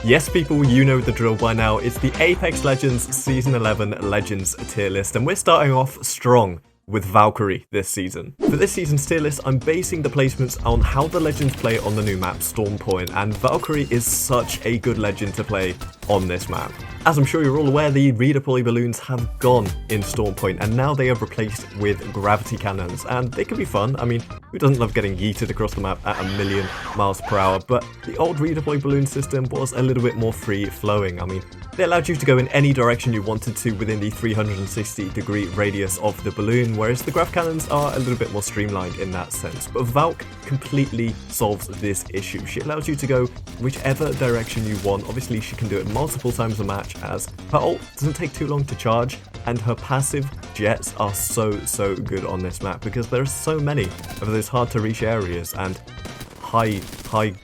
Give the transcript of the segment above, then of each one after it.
Yes, people, you know the drill by now. It's the Apex Legends Season 11 Legends tier list, and we're starting off strong with Valkyrie this season. For this season's tier list, I'm basing the placements on how the legends play on the new map, Stormpoint, and Valkyrie is such a good legend to play on this map. As I'm sure you're all aware, the redeploy balloons have gone in Stormpoint, and now they are replaced with gravity cannons, and they can be fun. I mean, who doesn't love getting yeeted across the map at 1,000,000 miles per hour? But the old redeploy balloon system was a little bit more free-flowing. I mean, they allowed you to go in any direction you wanted to within the 360-degree radius of the balloon, whereas the grav cannons are a little bit more streamlined in that sense. But Valk completely solves this issue. She allows you to go whichever direction you want. Obviously, she can do it multiple times a match, as her ult doesn't take too long to charge, and her passive jets are so good on this map because there are so many of those hard to reach areas and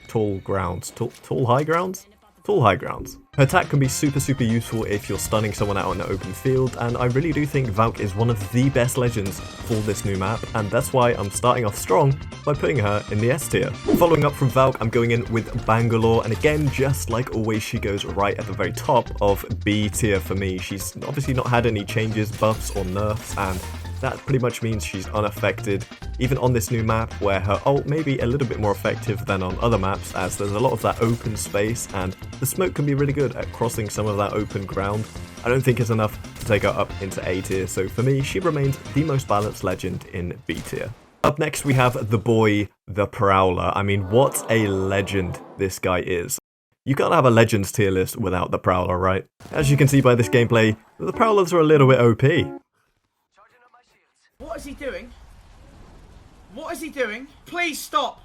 tall grounds. Tall high grounds? Tall high grounds. Her attack can be super useful if you're stunning someone out on the open field, and I really do think Valk is one of the best legends for this new map, and that's why I'm starting off strong by putting her in the S tier. Following up from Valk, I'm going in with Bangalore, and again, just like always, she goes right at the very top of B tier for me. She's obviously not had any changes, buffs, or nerfs, and that pretty much means she's unaffected, even on this new map where her ult may be a little bit more effective than on other maps, as there's a lot of that open space and the smoke can be really good at crossing some of that open ground. I don't think it's enough to take her up into A tier, so for me, she remains the most balanced legend in B tier. Up next, we have the boy, the Prowler. I mean, what a legend this guy is. You can't have a Legends tier list without the Prowler, right? As you can see by this gameplay, the Prowlers are a little bit OP. What is he doing? What is he doing? Please stop!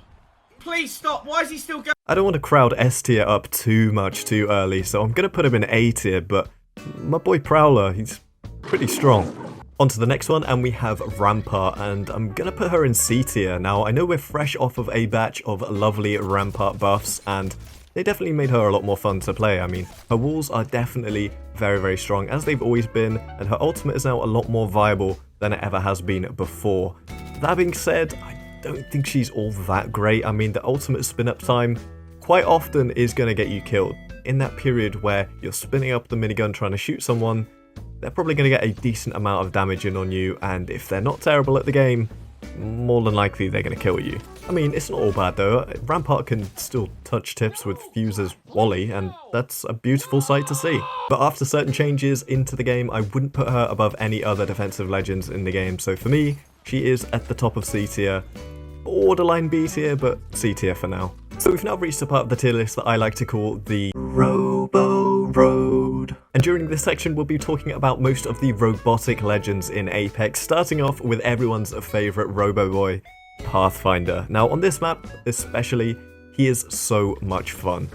Please stop! Why is he still going? I don't want to crowd S tier up too much too early, so I'm going to put him in A tier, but my boy Prowler, he's pretty strong. On to the next one, and we have Rampa, and I'm going to put her in C tier. Now, I know we're fresh off of a batch of lovely Rampa buffs, and they definitely made her a lot more fun to play. I mean, her walls are definitely very strong, as they've always been, and her ultimate is now a lot more viable than it ever has been before. That being said, I don't think she's all that great. I mean, the ultimate spin up time quite often is going to get you killed. In that period where you're spinning up the minigun trying to shoot someone, they're probably going to get a decent amount of damage in on you, and if they're not terrible at the game, more than likely they're going to kill you. I mean, it's not all bad though. Rampart can still touch tips with Fuse's Wally, and that's a beautiful sight to see. But after certain changes into the game, I wouldn't put her above any other defensive legends in the game. So for me, she is at the top of C tier, borderline B tier, but C tier for now. So we've now reached the part of the tier list that I like to call the Robo Road. And during this section, we'll be talking about most of the robotic legends in Apex, starting off with everyone's favourite Robo Boy, Pathfinder. Now on this map especially, he is so much fun.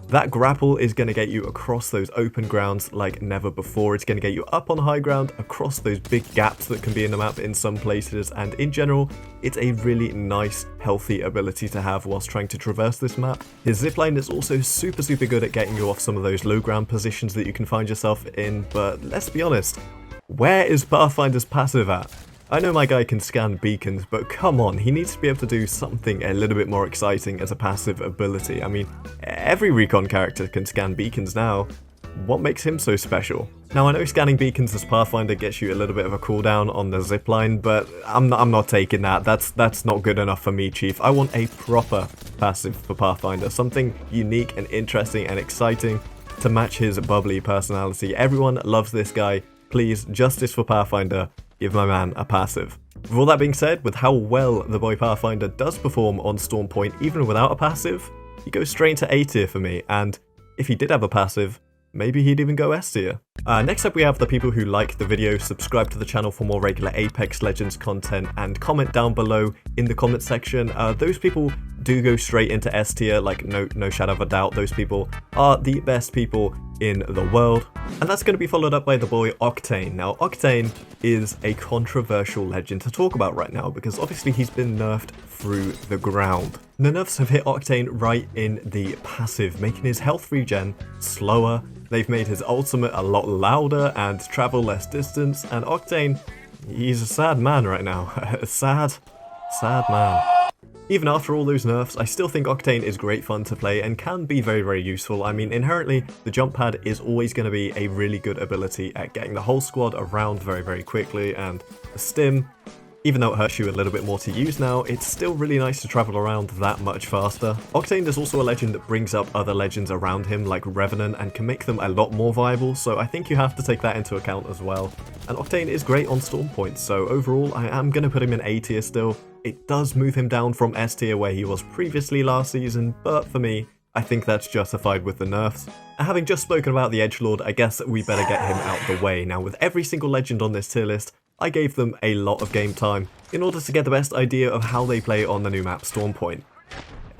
That grapple is going to get you across those open grounds like never before. It's going to get you up on high ground, across those big gaps that can be in the map in some places, and in general, it's a really nice, healthy ability to have whilst trying to traverse this map. His zipline is also super good at getting you off some of those low ground positions that you can find yourself in, but let's be honest, where is Pathfinder's passive at? I know my guy can scan beacons, but come on, he needs to be able to do something a little bit more exciting as a passive ability. I mean, every recon character can scan beacons now. What makes him so special? Now, I know scanning beacons as Pathfinder gets you a little bit of a cooldown on the zipline, but I'm not taking that. That's not good enough for me, Chief. I want a proper passive for Pathfinder, something unique and interesting and exciting to match his bubbly personality. Everyone loves this guy. Please, justice for Pathfinder. Give my man a passive. With all that being said, with how well the boy Pathfinder does perform on Stormpoint even without a passive, he goes straight into A tier for me, and if he did have a passive, maybe he'd even go S tier. Next up we have the people who like the video, subscribe to the channel for more regular Apex Legends content, and comment down below in the comment section. Those people do go straight into S tier, like no shadow of a doubt. Those people are the best people in the world. And that's going to be followed up by the boy Octane. Now, Octane is a controversial legend to talk about right now because obviously he's been nerfed through the ground. The nerfs have hit Octane right in the passive, making his health regen slower. They've made his ultimate a lot louder and travel less distance, and Octane, he's a sad man right now. Sad man. Even after all those nerfs, I still think Octane is great fun to play and can be very, very useful. I mean, inherently, the jump pad is always going to be a really good ability at getting the whole squad around very, very quickly, and the stim, even though it hurts you a little bit more to use now, it's still really nice to travel around that much faster. Octane is also a legend that brings up other legends around him like Revenant and can make them a lot more viable, so I think you have to take that into account as well. And Octane is great on storm points, so overall I am going to put him in A tier still. It does move him down from S tier where he was previously last season, but for me, I think that's justified with the nerfs. And having just spoken about the Edgelord, I guess we better get him out the way. Now with every single legend on this tier list, I gave them a lot of game time in order to get the best idea of how they play on the new map Stormpoint.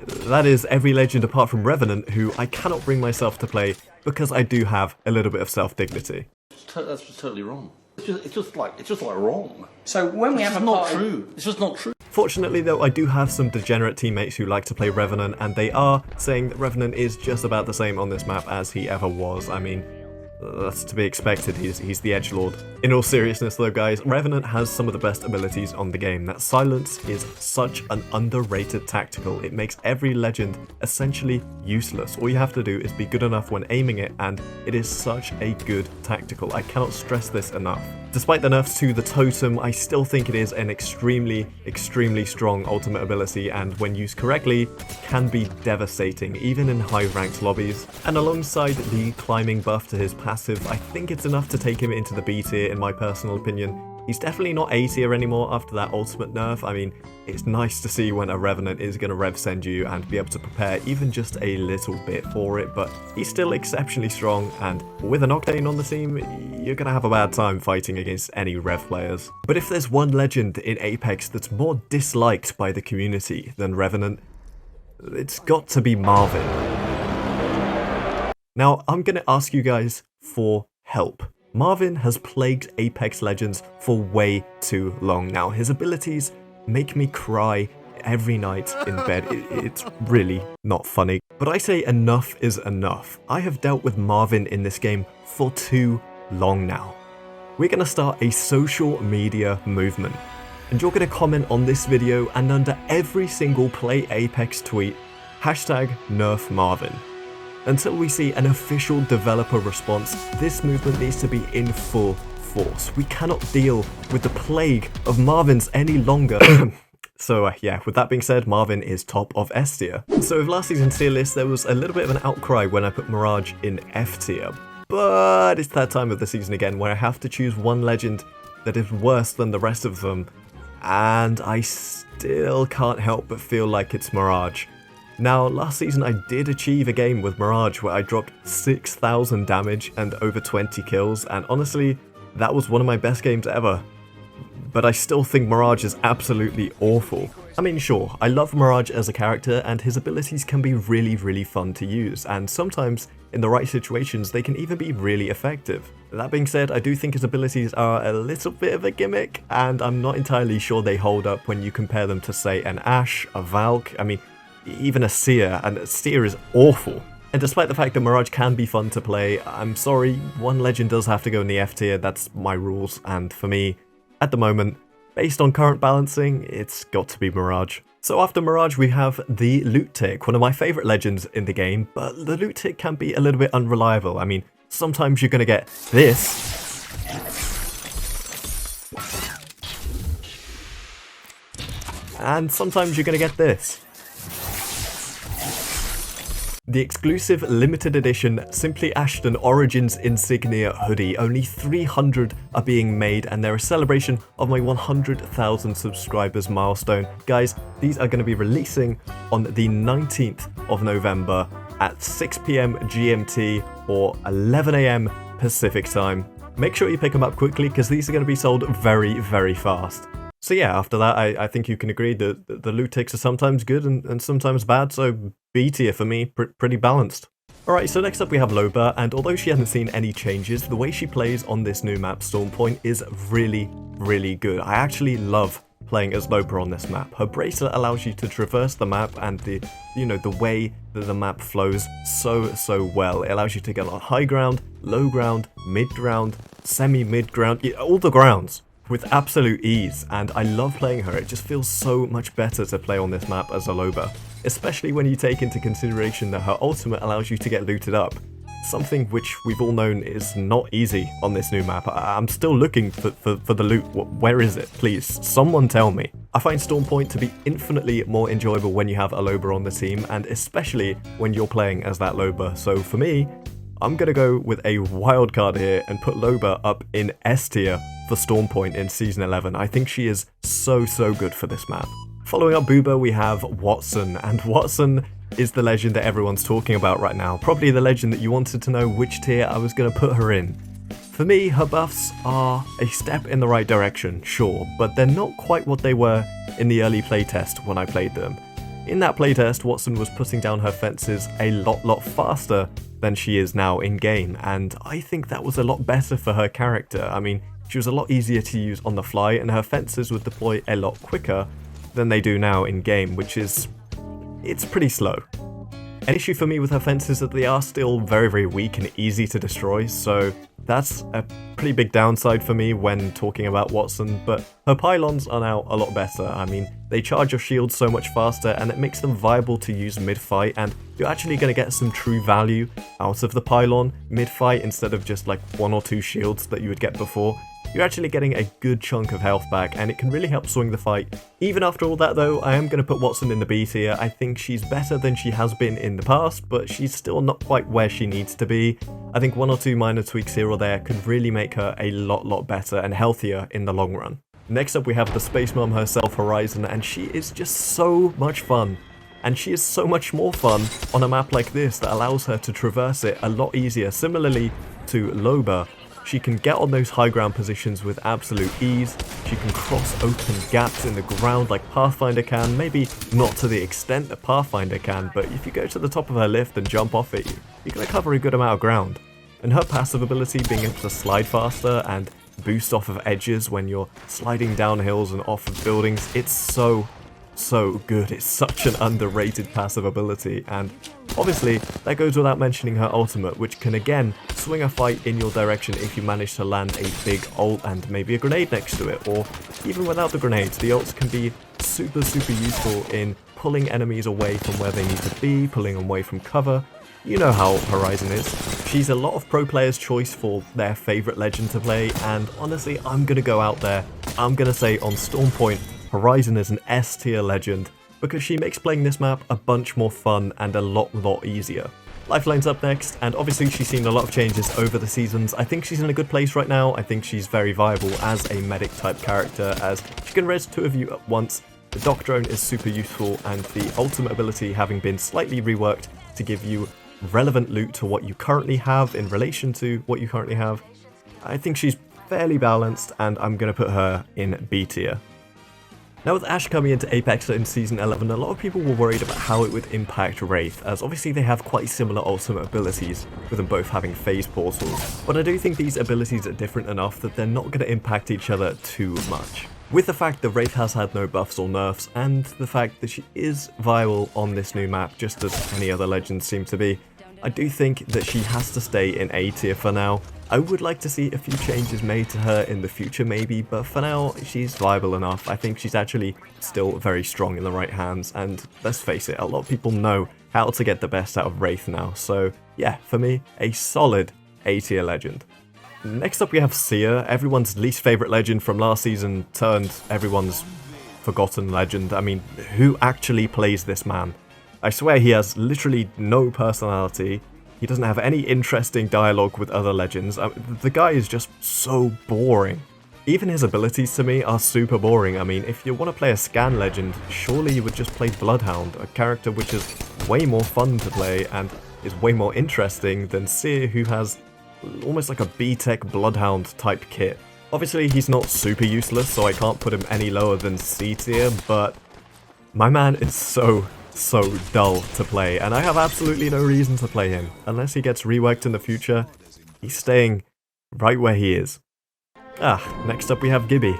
That is every legend apart from Revenant, who I cannot bring myself to play because I do have a little bit of self-dignity. That's just totally wrong. It's just like wrong. So when we have a not true. It's just not true. Fortunately though, I do have some degenerate teammates who like to play Revenant, and they are saying that Revenant is just about the same on this map as he ever was. I mean, that's to be expected, he's the edgelord. In all seriousness though guys, Revenant has some of the best abilities on the game. That silence is such an underrated tactical. It makes every legend essentially useless. All you have to do is be good enough when aiming it, and it is such a good tactical. I cannot stress this enough. Despite the nerfs to the totem, I still think it is an extremely, extremely strong ultimate ability, and when used correctly, can be devastating, even in high-ranked lobbies. And alongside the climbing buff to his passive, I think it's enough to take him into the B tier in my personal opinion. He's definitely not A tier anymore after that ultimate nerf. I mean, it's nice to see when a Revenant is going to rev send you and be able to prepare even just a little bit for it, but he's still exceptionally strong, and with an Octane on the team, you're going to have a bad time fighting against any rev players. But if there's one legend in Apex that's more disliked by the community than Revenant, it's got to be Marvin. Now, I'm going to ask you guys for help. Marvin has plagued Apex Legends for way too long now. His abilities make me cry every night in bed. It's really not funny. But I say enough is enough. I have dealt with Marvin in this game for too long now. We're going to start a social media movement. And you're going to comment on this video and under every single Play Apex tweet, #NerfMarvin. Until we see an official developer response, this movement needs to be in full force. We cannot deal with the plague of Marvins any longer. So yeah, with that being said, Marvin is top of S tier. So with last season's tier list, there was a little bit of an outcry when I put Mirage in F tier. But it's that time of the season again where I have to choose one legend that is worse than the rest of them. And I still can't help but feel like it's Mirage. Now, last season I did achieve a game with Mirage where I dropped 6,000 damage and over 20 kills, and honestly, that was one of my best games ever. But I still think Mirage is absolutely awful. I mean, sure, I love Mirage as a character, and his abilities can be really, really fun to use, and sometimes, in the right situations, they can even be really effective. That being said, I do think his abilities are a little bit of a gimmick, and I'm not entirely sure they hold up when you compare them to, say, an Ashe, a Valk, I mean, even a Seer, and Seer is awful. And despite the fact that Mirage can be fun to play, I'm sorry, one legend does have to go in the F tier, that's my rules, and for me, at the moment, based on current balancing, it's got to be Mirage. So after Mirage we have the Loot Tick, one of my favourite legends in the game, but the Loot Tick can be a little bit unreliable. I mean, sometimes you're going to get this, and sometimes you're going to get this. The exclusive limited edition Simply Ashton Origins Insignia Hoodie. Only 300 are being made, and they're a celebration of my 100,000 subscribers milestone. Guys, these are going to be releasing on the 19th of November at 6 PM GMT or 11 AM Pacific time. Make sure you pick them up quickly because these are going to be sold very, very fast. So yeah, after that, I think you can agree that the loot ticks are sometimes good and sometimes bad, so B tier for me, pretty balanced. Alright, so next up we have Loba, and although she hasn't seen any changes, the way she plays on this new map, Stormpoint, is really, really good. I actually love playing as Loba on this map. Her bracelet allows you to traverse the map, and the way that the map flows so well. It allows you to get on high ground, low ground, mid ground, semi-mid ground, all the grounds. with absolute ease, and I love playing her. It just feels so much better to play on this map as a Loba, especially when you take into consideration that her ultimate allows you to get looted up. Something which we've all known is not easy on this new map. I'm still looking for the loot. Where is it? Please, someone tell me. I find Storm Point to be infinitely more enjoyable when you have a Loba on the team, and especially when you're playing as that Loba. So for me, I'm gonna go with a wild card here and put Loba up in S tier for Storm Point in Season 11. I think she is so good for this map. Following up Booba, we have Watson, and Watson is the legend that everyone's talking about right now. Probably the legend that you wanted to know which tier I was going to put her in. For me, her buffs are a step in the right direction, sure, but they're not quite what they were in the early playtest when I played them. In that playtest, Watson was putting down her fences a lot faster than she is now in-game, and I think that was a lot better for her character. I mean, she was a lot easier to use on the fly, and her fences would deploy a lot quicker than they do now in-game, which is... it's pretty slow. An issue for me with her fences is that they are still very weak and easy to destroy, so that's a pretty big downside for me when talking about Watson, but her pylons are now a lot better. I mean, they charge your shields so much faster, and it makes them viable to use mid-fight, and you're actually going to get some true value out of the pylon mid-fight instead of just like 1 or 2 shields that you would get before. You're actually getting a good chunk of health back, and it can really help swing the fight. Even after all that though, I am going to put Watson in the B tier. I think she's better than she has been in the past, but she's still not quite where she needs to be. I think 1 or 2 minor tweaks here or there could really make her a lot better and healthier in the long run. Next up we have the Space Mom herself, Horizon, and she is just so much fun. And she is so much more fun on a map like this that allows her to traverse it a lot easier. Similarly to Loba, she can get on those high ground positions with absolute ease. She can cross open gaps in the ground like Pathfinder can, maybe not to the extent that Pathfinder can, but if you go to the top of her lift and jump off it, you're going to cover a good amount of ground. And her passive ability, being able to slide faster and boost off of edges when you're sliding down hills and off of buildings, it's so good. It's such an underrated passive ability, and obviously that goes without mentioning her ultimate, which can again swing a fight in your direction if you manage to land a big ult and maybe a grenade next to it, or even without the grenades. The ults can be super useful in pulling enemies away from where they need to be, pulling them away from cover. You know how Horizon is. She's a lot of pro players' choice for their favourite legend to play, and honestly, I'm going to go out there. I'm going to say on Storm Point, Horizon is an S tier legend, because she makes playing this map a bunch more fun and a lot easier. Lifeline's up next, and obviously she's seen a lot of changes over the seasons. I think she's in a good place right now. I think she's very viable as a medic type character, as she can res 2 of you at once. The Doc Drone is super useful, and the ultimate ability having been slightly reworked to give you relevant loot to what you currently have in relation to what you currently have. I think she's fairly balanced, and I'm going to put her in B tier. Now with Ashe coming into Apex in Season 11, a lot of people were worried about how it would impact Wraith, as obviously they have quite similar ultimate abilities, with them both having phase portals. But I do think these abilities are different enough that they're not going to impact each other too much. With the fact that Wraith has had no buffs or nerfs, and the fact that she is viable on this new map just as any other legends seem to be, I do think that she has to stay in A tier for now. I would like to see a few changes made to her in the future maybe, but for now she's viable enough. I think she's actually still very strong in the right hands, and let's face it, a lot of people know how to get the best out of Wraith now, so yeah, for me, a solid A tier legend. Next up we have Seer, everyone's least favourite legend from last season turned everyone's forgotten legend. I mean, who actually plays this man? I swear he has literally no personality. He doesn't have any interesting dialogue with other legends. The guy is just so boring. Even his abilities to me are super boring. I mean, if you want to play a scan legend, surely you would just play Bloodhound, a character which is way more fun to play and is way more interesting than Seer, who has almost like a B-Tech Bloodhound type kit. Obviously he's not super useless, so I can't put him any lower than C tier, but my man is so dull to play, and I have absolutely no reason to play him. Unless he gets reworked in the future, he's staying right where he is. Next up we have Gibby.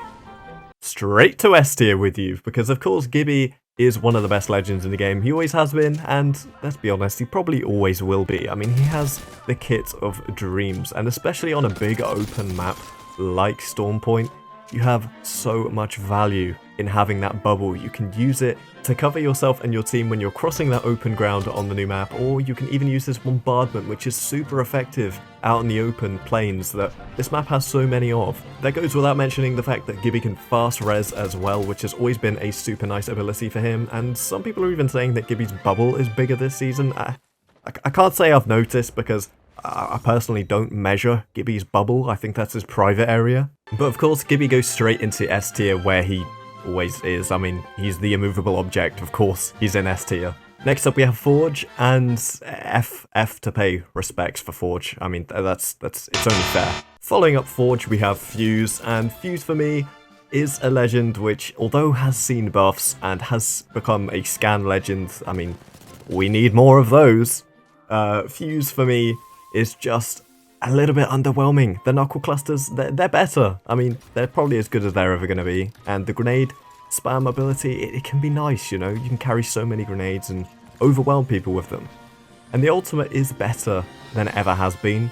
Straight to S tier with you, because of course Gibby is one of the best legends in the game. He always has been, and let's be honest, he probably always will be. I mean, he has the kit of dreams, and especially on a big open map like Storm Point, you have so much value in having that bubble. You can use it to cover yourself and your team when you're crossing that open ground on the new map, or you can even use this bombardment, which is super effective out in the open plains that this map has so many of. That goes without mentioning the fact that Gibby can fast res as well, which has always been a super nice ability for him, and some people are even saying that Gibby's bubble is bigger this season. I can't say I've noticed because I personally don't measure Gibby's bubble. I think that's his private area. But of course, Gibby goes straight into S tier where he always is. I mean, he's the immovable object, of course, he's in S tier. Next up we have Forge, and F to pay respects for Forge. I mean, it's only fair. Following up Forge, we have Fuse, and Fuse for me is a legend which, although has seen buffs and has become a scan legend, I mean, we need more of those. Fuse for me is just a little bit underwhelming. The knuckle clusters, they're better. I mean, they're probably as good as they're ever going to be. And the grenade spam ability, it can be nice, you know? You can carry so many grenades and overwhelm people with them. And the ultimate is better than it ever has been.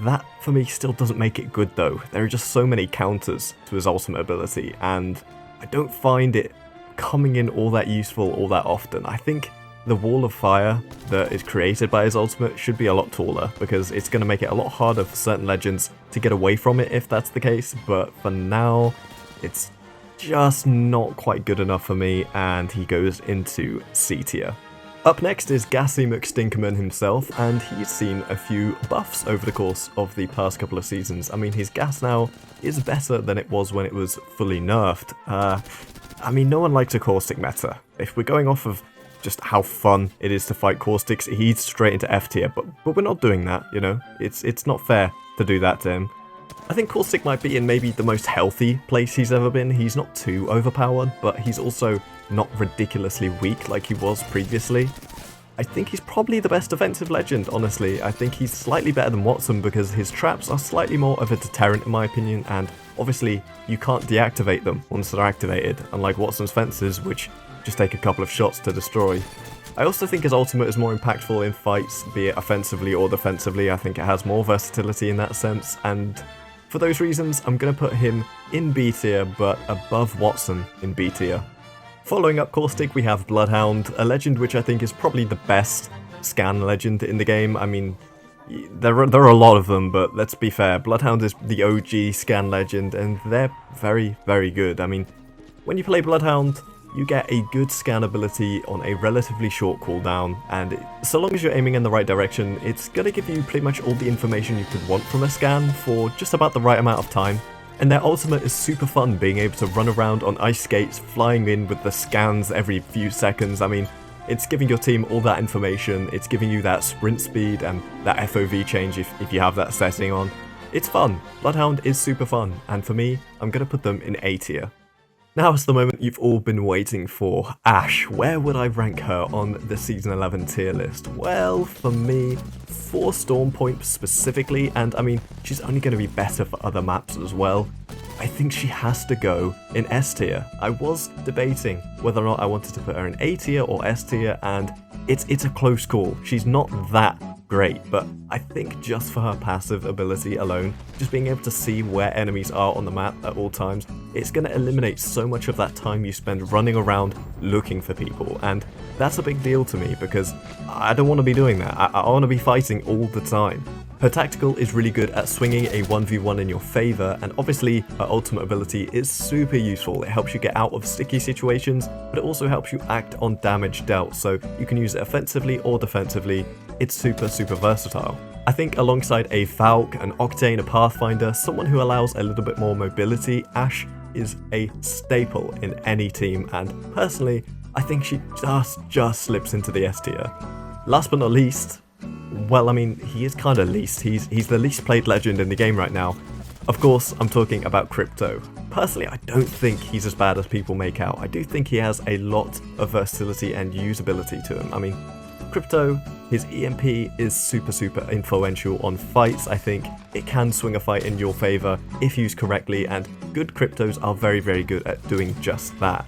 That, for me, still doesn't make it good, though. There are just so many counters to his ultimate ability, and I don't find it coming in all that useful all that often. I think the wall of fire that is created by his ultimate should be a lot taller, because it's going to make it a lot harder for certain legends to get away from it if that's the case, but for now, it's just not quite good enough for me, and he goes into C tier. Up next is Gassy McStinkerman himself, and he's seen a few buffs over the course of the past couple of seasons. I mean, his gas now is better than it was when it was fully nerfed. I mean, no one likes a caustic meta. If we're going off of just how fun it is to fight caustics, he's straight into F tier, but we're not doing that, you know? It's not fair to do that to him. I think caustic might be in maybe the most healthy place he's ever been. He's not too overpowered, but he's also not ridiculously weak like he was previously. I think he's probably the best defensive legend, honestly. I think he's slightly better than Watson because his traps are slightly more of a deterrent in my opinion, and obviously you can't deactivate them once they're activated, unlike Watson's fences, which just take a couple of shots to destroy. I also think his ultimate is more impactful in fights, be it offensively or defensively. I think it has more versatility in that sense, and for those reasons, I'm going to put him in B tier, but above Watson in B tier. Following up Caustic, we have Bloodhound, a legend which I think is probably the best scan legend in the game. I mean, there are a lot of them, but let's be fair, Bloodhound is the OG scan legend, and they're very, very good. I mean, when you play Bloodhound, you get a good scan ability on a relatively short cooldown, and so long as you're aiming in the right direction, it's going to give you pretty much all the information you could want from a scan for just about the right amount of time. And their ultimate is super fun, being able to run around on ice skates, flying in with the scans every few seconds. I mean, it's giving your team all that information, it's giving you that sprint speed and that FOV change if you have that setting on. It's fun. Bloodhound is super fun, and for me, I'm going to put them in A tier. Now it's the moment you've all been waiting for. Ash. Where would I rank her on the Season 11 tier list? Well, for me, for Stormpoint specifically, and I mean, she's only going to be better for other maps as well, I think she has to go in S tier. I was debating whether or not I wanted to put her in A tier or S tier, and it's a close call. She's not that great, but I think just for her passive ability alone, just being able to see where enemies are on the map at all times, it's going to eliminate so much of that time you spend running around looking for people, and that's a big deal to me because I don't want to be doing that. I want to be fighting all the time. Her tactical is really good at swinging a 1v1 in your favour, and obviously her ultimate ability is super useful. It helps you get out of sticky situations, but it also helps you act on damage dealt, so you can use it offensively or defensively. It's super versatile. I think alongside a Valk, an Octane, a Pathfinder, someone who allows a little bit more mobility, Ash is a staple in any team, and personally, I think she just slips into the S tier. Last but not least, well, I mean, he is kind of least. He's the least played legend in the game right now. Of course, I'm talking about Crypto. Personally, I don't think he's as bad as people make out. I do think he has a lot of versatility and usability to him. I mean, Crypto, his EMP is super influential on fights. I think it can swing a fight in your favor if used correctly, and good Cryptos are very good at doing just that.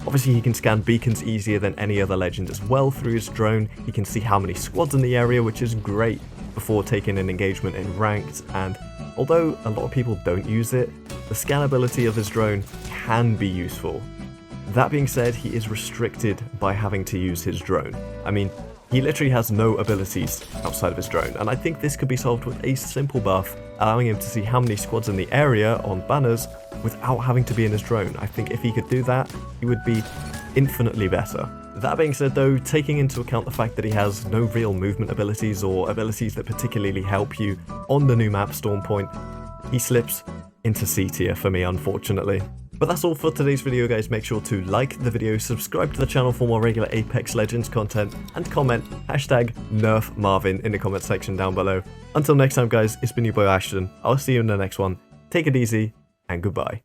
Obviously, he can scan beacons easier than any other legend as well through his drone. He can see how many squads in the area, which is great before taking an engagement in ranked, and although a lot of people don't use it, the scalability of his drone can be useful. That being said, he is restricted by having to use his drone. I mean, he literally has no abilities outside of his drone, and I think this could be solved with a simple buff, allowing him to see how many squads in the area on banners without having to be in his drone. I think if he could do that, he would be infinitely better. That being said though, taking into account the fact that he has no real movement abilities or abilities that particularly help you on the new map Storm Point, he slips into C tier for me, unfortunately. But that's all for today's video, guys. Make sure to like the video, subscribe to the channel for more regular Apex Legends content, and comment #NerfMarvin in the comment section down below. Until next time, guys, it's been your boy Ashton. I'll see you in the next one. Take it easy, and goodbye.